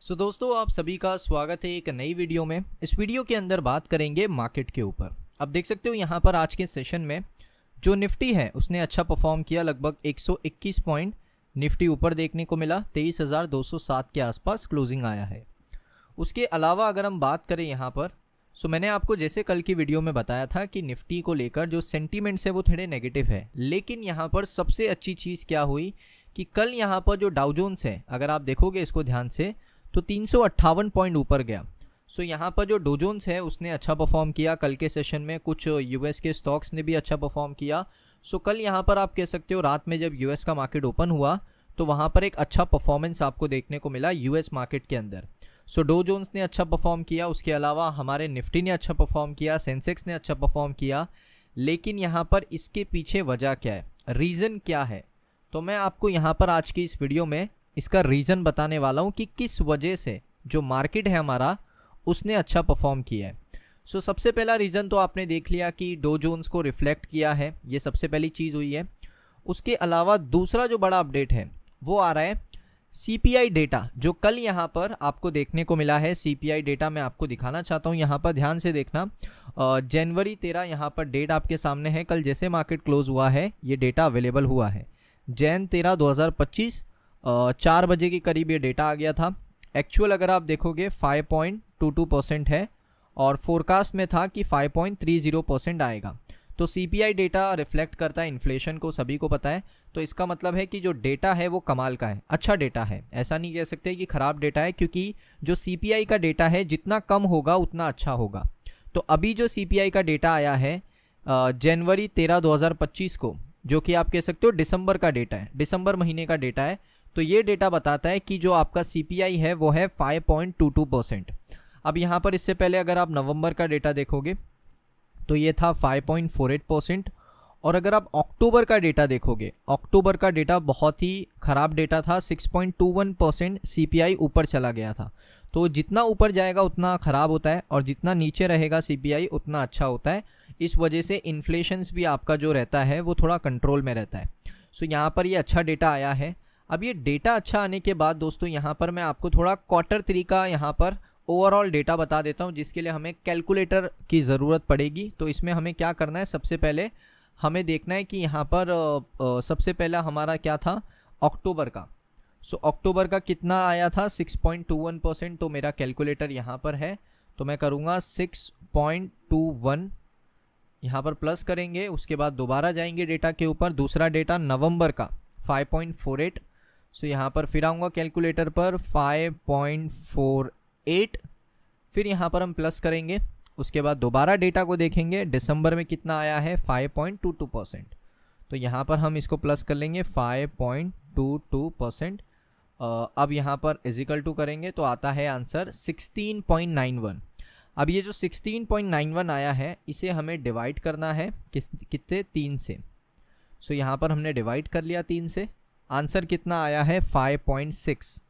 दोस्तों आप सभी का स्वागत है एक नई वीडियो में। इस वीडियो के अंदर बात करेंगे मार्केट के ऊपर। अब देख सकते हो यहाँ पर आज के सेशन में जो निफ्टी है उसने अच्छा परफॉर्म किया, लगभग 121 पॉइंट निफ्टी ऊपर देखने को मिला, 23,207 के आसपास क्लोजिंग आया है। उसके अलावा अगर हम बात करें यहाँ पर, मैंने आपको जैसे कल की वीडियो में बताया था कि निफ्टी को लेकर जो सेंटीमेंट्स है वो थोड़े नेगेटिव है, लेकिन यहाँ पर सबसे अच्छी चीज़ क्या हुई कि कल यहाँ पर जो डाउ जोन्स है, अगर आप देखोगे इसको ध्यान से, तो 358 पॉइंट ऊपर गया। यहाँ पर जो डो जोन्स है उसने अच्छा परफॉर्म किया कल के सेशन में। कुछ यूएस के स्टॉक्स ने भी अच्छा परफॉर्म किया। कल यहाँ पर आप कह सकते हो रात में जब यूएस का मार्केट ओपन हुआ तो वहाँ पर एक अच्छा परफॉर्मेंस आपको देखने को मिला यूएस मार्केट के अंदर। डो जोन्स ने अच्छा परफॉर्म किया, उसके अलावा हमारे निफ्टी ने अच्छा परफॉर्म किया, सेंसेक्स ने अच्छा परफॉर्म किया। लेकिन यहाँ पर इसके पीछे वजह क्या है, रीज़न क्या है, तो मैं आपको यहाँ पर आज की इस वीडियो में इसका रीज़न बताने वाला हूँ कि किस वजह से जो मार्केट है हमारा उसने अच्छा परफॉर्म किया है। सबसे पहला रीज़न तो आपने देख लिया कि डो जोन्स को रिफ्लेक्ट किया है, ये सबसे पहली चीज़ हुई है। उसके अलावा दूसरा जो बड़ा अपडेट है वो आ रहा है सीपीआई डेटा, जो कल यहाँ पर आपको देखने को मिला है। सीपीआई डेटा मैं आपको दिखाना चाहता हूँ, यहाँ पर ध्यान से देखना। जनवरी 13 यहाँ पर डेट आपके सामने है। कल जैसे मार्केट क्लोज हुआ है ये डेटा अवेलेबल हुआ है। जैन 13 2025 4 बजे के करीब ये डेटा आ गया था। एक्चुअल अगर आप देखोगे 5.22% है और फोरकास्ट में था कि 5.30% आएगा। तो सीपीआई डेटा रिफ्लेक्ट करता है इन्फ्लेशन को, सभी को पता है। तो इसका मतलब है कि जो डेटा है वो कमाल का है, अच्छा डेटा है। ऐसा नहीं कह सकते कि ख़राब डेटा है, क्योंकि जो सीपीआई का डेटा है जितना कम होगा उतना अच्छा होगा। तो अभी जो सीपीआई का डेटा आया है जनवरी 13 2025 को, जो कि आप कह सकते हो दिसंबर का डेटा है, दिसंबर महीने का डेटा है। तो ये डेटा बताता है कि जो आपका सीपीआई है वो है 5.22%। अब यहाँ पर इससे पहले अगर आप नवंबर का डेटा देखोगे तो ये था 5.48%। और अगर आप अक्टूबर का डेटा देखोगे, अक्टूबर का डेटा बहुत ही ख़राब डेटा था, 6.21% सीपीआई ऊपर चला गया था। तो जितना ऊपर जाएगा उतना ख़राब होता है और जितना नीचे रहेगा सीपीआई उतना अच्छा होता है। इस वजह से इन्फ्लेशंस भी आपका जो रहता है वो थोड़ा कंट्रोल में रहता है। यहाँ पर ये अच्छा डेटा आया है। अब ये डेटा अच्छा आने के बाद दोस्तों यहाँ पर मैं आपको थोड़ा क्वार्टर तरीका यहाँ पर ओवरऑल डेटा बता देता हूँ, जिसके लिए हमें कैलकुलेटर की ज़रूरत पड़ेगी। तो इसमें हमें क्या करना है, सबसे पहले हमें देखना है कि यहाँ पर सबसे पहला हमारा क्या था अक्टूबर का। अक्टूबर का कितना आया था 6.21%। तो मेरा कैलकुलेटर यहाँ पर है, तो मैं करूँगा 6.21, यहाँ पर प्लस करेंगे। उसके बाद दोबारा जाएंगे डेटा के ऊपर, दूसरा डेटा नवंबर का 5.48। यहाँ पर फिर आऊँगा कैलकुलेटर पर 5.48, फिर यहाँ पर हम प्लस करेंगे। उसके बाद दोबारा डेटा को देखेंगे, दिसंबर में कितना आया है 5.22%। तो यहाँ पर हम इसको प्लस कर लेंगे 5.22%। अब यहाँ पर इजिकल टू करेंगे तो आता है आंसर 16.91। अब ये जो 16.91 आया है इसे हमें डिवाइड करना है कितने 3 से। यहाँ पर हमने डिवाइड कर लिया 3 से, आंसर कितना आया है 5.6।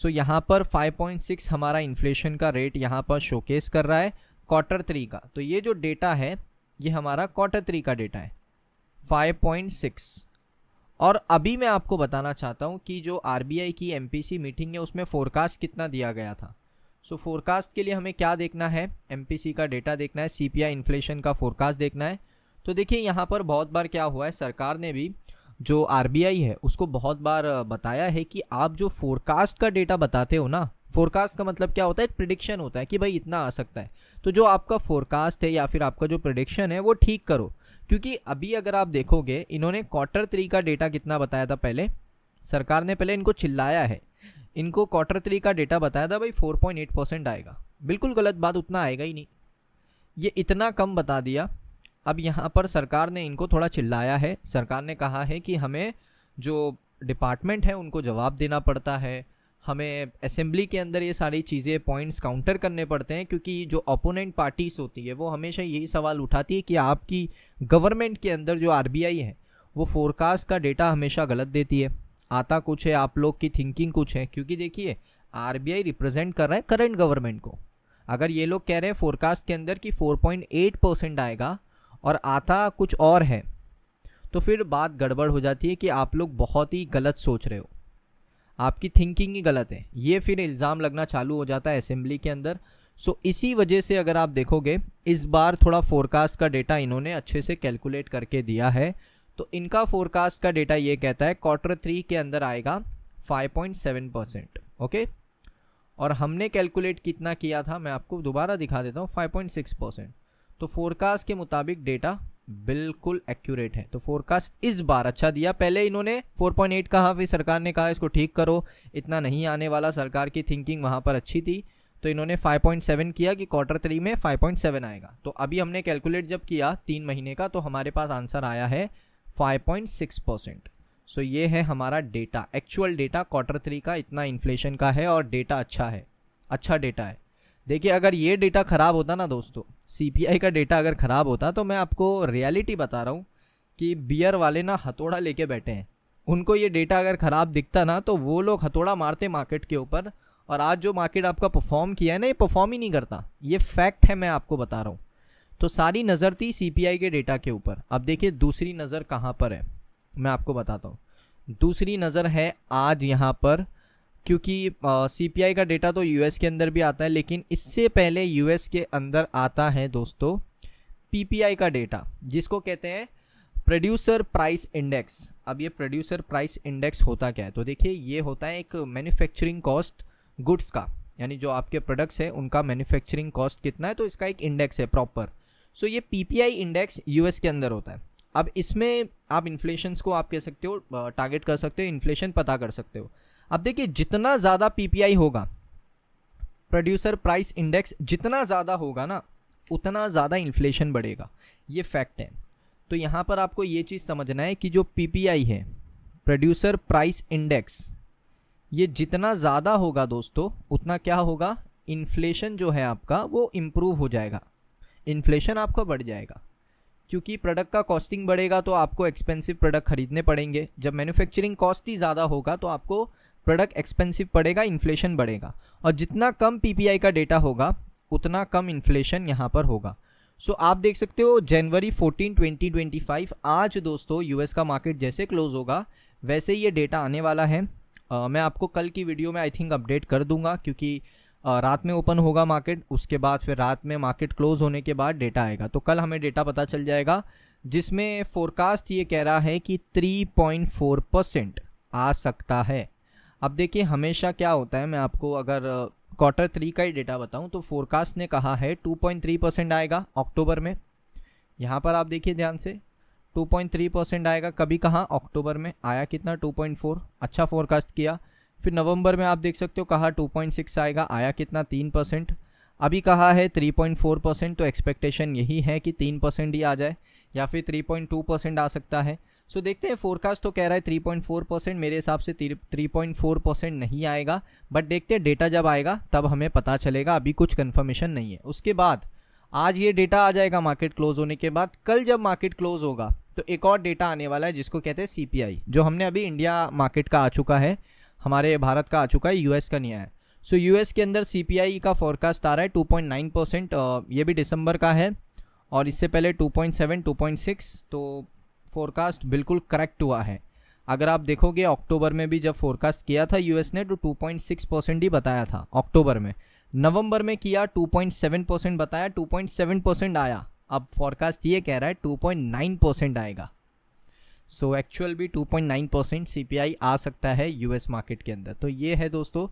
यहाँ पर 5.6 हमारा इन्फ्लेशन का रेट यहाँ पर शोकेस कर रहा है क्वार्टर 3 का। तो ये जो डेटा है ये हमारा क्वार्टर 3 का डेटा है 5.6। और अभी मैं आपको बताना चाहता हूँ कि जो आरबीआई की एमपीसी मीटिंग है उसमें फोरकास्ट कितना दिया गया था। फोरकास्ट के लिए हमें क्या देखना है, एमपीसी का डेटा देखना है, सीपीआई इन्फ्लेशन का फोरकास्ट देखना है। तो देखिए यहाँ पर बहुत बार क्या हुआ है, सरकार ने भी जो आरबीआई है उसको बहुत बार बताया है कि आप जो फोरकास्ट का डेटा बताते हो ना, फोरकास्ट का मतलब क्या होता है, एक प्रिडिक्शन होता है कि भाई इतना आ सकता है। तो जो आपका फोरकास्ट है या फिर आपका जो प्रिडिक्शन है वो ठीक करो, क्योंकि अभी अगर आप देखोगे इन्होंने क्वार्टर 3 का डेटा कितना बताया था, पहले सरकार ने पहले इनको चिल्लाया है, इनको क्वार्टर 3 का डेटा बताया था भाई 4.8% आएगा। बिल्कुल गलत बात, उतना आएगा ही नहीं, ये इतना कम बता दिया। अब यहाँ पर सरकार ने इनको थोड़ा चिल्लाया है, सरकार ने कहा है कि हमें जो डिपार्टमेंट है उनको जवाब देना पड़ता है, हमें असेंबली के अंदर ये सारी चीज़ें पॉइंट्स काउंटर करने पड़ते हैं, क्योंकि जो ओपोनेंट पार्टीज होती है वो हमेशा यही सवाल उठाती है कि आपकी गवर्नमेंट के अंदर जो आरबीआई है वो फोरकास्ट का डेटा हमेशा गलत देती है, आता कुछ है, आप लोग की थिंकिंग कुछ है। क्योंकि देखिए आरबीआई रिप्रेजेंट कर रहा है करंट गवर्नमेंट को। अगर ये लोग कह रहे हैं फोरकास्ट के अंदर कि 4.8% आएगा और आता कुछ और है, तो फिर बात गड़बड़ हो जाती है कि आप लोग बहुत ही गलत सोच रहे हो। आपकी थिंकिंग ही गलत है, ये फिर इल्ज़ाम लगना चालू हो जाता है असेंबली के अंदर। सो इसी वजह से अगर आप देखोगे इस बार थोड़ा फोरकास्ट का डेटा इन्होंने अच्छे से कैलकुलेट करके दिया है। तो इनका फोरकास्ट का डेटा ये कहता है Q3 के अंदर आएगा 5.7%, ओके। और हमने कैलकुलेट कितना किया था मैं आपको दोबारा दिखा देता हूँ, 5.6%। तो फोरकास्ट के मुताबिक डेटा बिल्कुल एक्यूरेट है। तो फोरकास्ट इस बार अच्छा दिया। पहले इन्होंने 4.8 कहा, फिर सरकार ने कहा इसको ठीक करो, इतना नहीं आने वाला, सरकार की थिंकिंग वहाँ पर अच्छी थी। तो इन्होंने 5.7 किया कि Q3 में 5.7 आएगा। तो अभी हमने कैलकुलेट जब किया 3 महीने का, तो हमारे पास आंसर आया है 5.6%। सो ये है हमारा डेटा, एक्चुअल डेटा Q3 का इतना इन्फ्लेशन का है और डेटा अच्छा है, अच्छा डेटा है। देखिए अगर ये डेटा ख़राब होता ना दोस्तों, CPI का डेटा अगर ख़राब होता, तो मैं आपको रियलिटी बता रहा हूँ कि बियर वाले ना हथौड़ा लेके बैठे हैं। उनको ये डेटा अगर ख़राब दिखता ना तो वो लोग हथौड़ा मारते मार्केट के ऊपर। और आज जो मार्केट आपका परफॉर्म किया है ना, ये परफॉर्म ही नहीं करता, ये फैक्ट है, मैं आपको बता रहा हूँ। तो सारी नज़र थी CPI के डेटा के ऊपर। अब देखिए दूसरी नज़र कहाँ पर है, मैं आपको बताता हूँ। दूसरी नज़र है आज यहाँ पर, क्योंकि CPI का डेटा तो US के अंदर भी आता है, लेकिन इससे पहले US के अंदर आता है दोस्तों PPI का डेटा, जिसको कहते हैं प्रोड्यूसर प्राइस इंडेक्स। अब ये प्रोड्यूसर प्राइस इंडेक्स होता क्या है, तो देखिए ये होता है एक मैन्युफैक्चरिंग कॉस्ट गुड्स का, यानी जो आपके प्रोडक्ट्स है उनका मैन्युफैक्चरिंग कॉस्ट कितना है, तो इसका एक इंडेक्स है प्रॉपर। सो ये PPI इंडेक्स US के अंदर होता है। अब इसमें आप इन्फ्लेशंस को आप कह सकते हो टारगेट कर सकते हो, इन्फ्लेशन पता कर सकते हो। अब देखिए जितना ज़्यादा PPI होगा, प्रोड्यूसर प्राइस इंडेक्स जितना ज़्यादा होगा ना, उतना ज़्यादा इन्फ्लेशन बढ़ेगा, ये फैक्ट है। तो यहाँ पर आपको ये चीज़ समझना है कि जो PPI है, प्रोड्यूसर प्राइस इंडेक्स, ये जितना ज़्यादा होगा दोस्तों, उतना क्या होगा, इन्फ्लेशन जो है आपका वो इम्प्रूव हो जाएगा, इन्फ्लेशन आपका बढ़ जाएगा। क्योंकि प्रोडक्ट का कॉस्टिंग बढ़ेगा तो आपको एक्सपेंसिव प्रोडक्ट खरीदने पड़ेंगे। जब मैन्युफैक्चरिंग कॉस्ट ही ज़्यादा होगा तो आपको प्रोडक्ट एक्सपेंसिव पड़ेगा, इन्फ्लेशन बढ़ेगा। और जितना कम PPI का डेटा होगा उतना कम इन्फ्लेशन यहाँ पर होगा। सो आप देख सकते हो जनवरी 14, 2025 आज दोस्तों US का मार्केट जैसे क्लोज होगा वैसे ये डेटा आने वाला है। मैं आपको कल की वीडियो में आई थिंक अपडेट कर दूंगा, क्योंकि रात में ओपन होगा मार्केट, उसके बाद फिर रात में मार्केट क्लोज होने के बाद डेटा आएगा। तो कल हमें डेटा पता चल जाएगा, जिसमें फोरकास्ट ये कह रहा है कि 3.4% आ सकता है। अब देखिए हमेशा क्या होता है, मैं आपको अगर Q3 का ही डेटा बताऊं तो फोरकास्ट ने कहा है 2.3% आएगा अक्टूबर में। यहाँ पर आप देखिए ध्यान से 2.3% आएगा। कभी कहा अक्टूबर में आया कितना, 2.4, अच्छा फोरकास्ट किया। फिर नवंबर में आप देख सकते हो कहा 2.6 आएगा, आया कितना, 3%। अभी कहा है 3.4%, तो एक्सपेक्टेशन यही है कि 3% ही आ जाए या फिर 3.2% आ सकता है। सो देखते हैं, फोरकास्ट तो कह रहा है 3.4%, मेरे हिसाब से 3.4% नहीं आएगा, बट देखते हैं डेटा जब आएगा तब हमें पता चलेगा, अभी कुछ कन्फर्मेशन नहीं है। उसके बाद आज ये डेटा आ जाएगा मार्केट क्लोज होने के बाद। कल जब मार्केट क्लोज होगा तो एक और डेटा आने वाला है जिसको कहते हैं CPI, जो हमने अभी इंडिया मार्केट का आ चुका है, हमारे भारत का आ चुका है, US का नहीं आया। सो US के अंदर CPI का फोरकास्ट आ रहा है 2.9%, ये भी दिसंबर का है, और इससे पहले 2.7, 2.6, तो फोरकास्ट बिल्कुल करेक्ट हुआ है। अगर आप देखोगे अक्टूबर में भी जब फोरकास्ट किया था US ने तो 2.6% ही बताया था अक्टूबर में। नवंबर में किया 2.7% बताया, 2.7% आया। अब फोरकास्ट ये कह रहा है 2.9% आएगा। सो एक्चुअल भी 2.9% CPI आ सकता है US मार्केट के अंदर। तो ये है दोस्तों।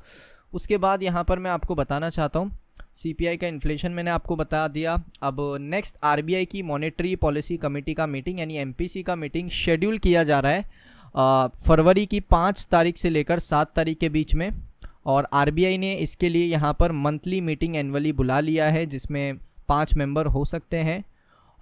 उसके बाद यहाँ पर मैं आपको बताना चाहता हूँ CPI का इन्फ्लेशन मैंने आपको बता दिया। अब नेक्स्ट RBI की मॉनेटरी पॉलिसी कमेटी का मीटिंग यानी MPC का मीटिंग शेड्यूल किया जा रहा है फरवरी की 5 तारीख से लेकर 7 तारीख के बीच में, और RBI ने इसके लिए यहाँ पर मंथली मीटिंग एनुअली बुला लिया है, जिसमें 5 मेंबर हो सकते हैं।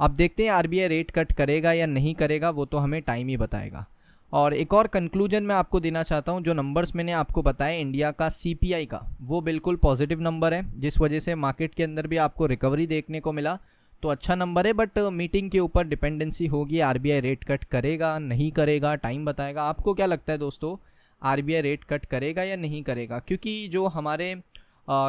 अब देखते हैं RBI रेट कट करेगा या नहीं करेगा, वो तो हमें टाइम ही बताएगा। और एक और कंक्लूजन मैं आपको देना चाहता हूं, जो नंबर्स मैंने आपको बताए इंडिया का CPI का, वो बिल्कुल पॉजिटिव नंबर है, जिस वजह से मार्केट के अंदर भी आपको रिकवरी देखने को मिला, तो अच्छा नंबर है। बट मीटिंग के ऊपर डिपेंडेंसी होगी, RBI रेट कट करेगा नहीं करेगा, टाइम बताएगा। आपको क्या लगता है दोस्तों, RBI रेट कट करेगा या नहीं करेगा? क्योंकि जो हमारे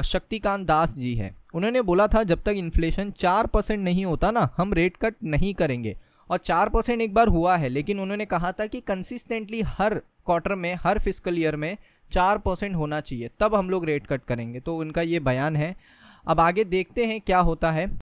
शक्तिकांत दास जी है, उन्होंने बोला था जब तक इन्फ्लेशन 4% नहीं होता ना, हम रेट कट नहीं करेंगे। और 4% एक बार हुआ है, लेकिन उन्होंने कहा था कि कंसिस्टेंटली हर क्वार्टर में, हर फिस्कल ईयर में 4% होना चाहिए, तब हम लोग रेट कट करेंगे। तो उनका ये बयान है। अब आगे देखते हैं क्या होता है।